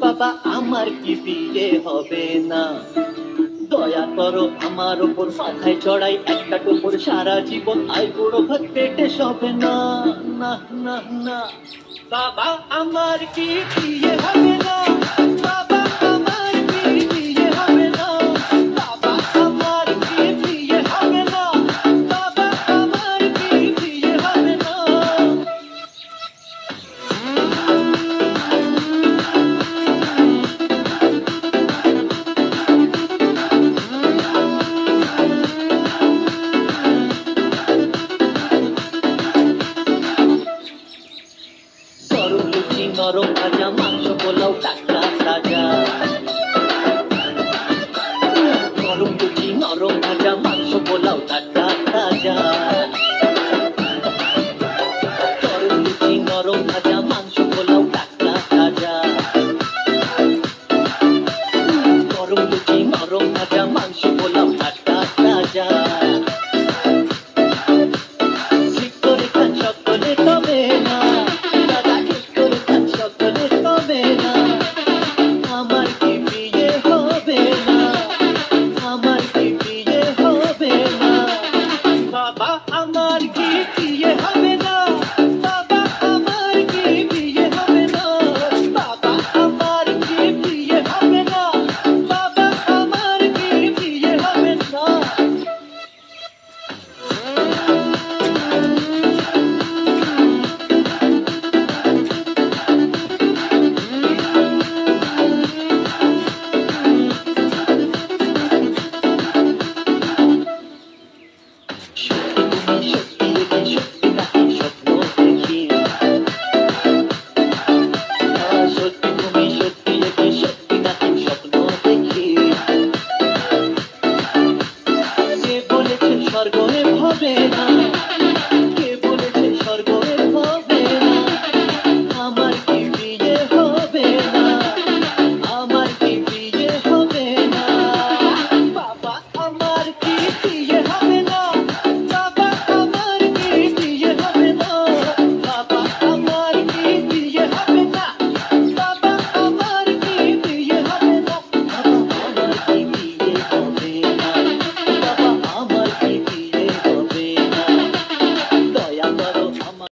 বাবা আমার কি বিয়ে হবে না? দয়া করো আমার ওপর, মাথায় চড়াই একটা টোপর, সারা জীবন আই বুড়ো ভাত পেটে সবে না। না না না, বাবা আমার কি বিয়ে হবে না? বাবা আমার কি বিয়ে হবে না? বাবা আমার কি বিয়ে হবে না? বাবা আমার কি বিয়ে হবে না? গরম লুচি, নরম ভাজা, মাংস পোলাও,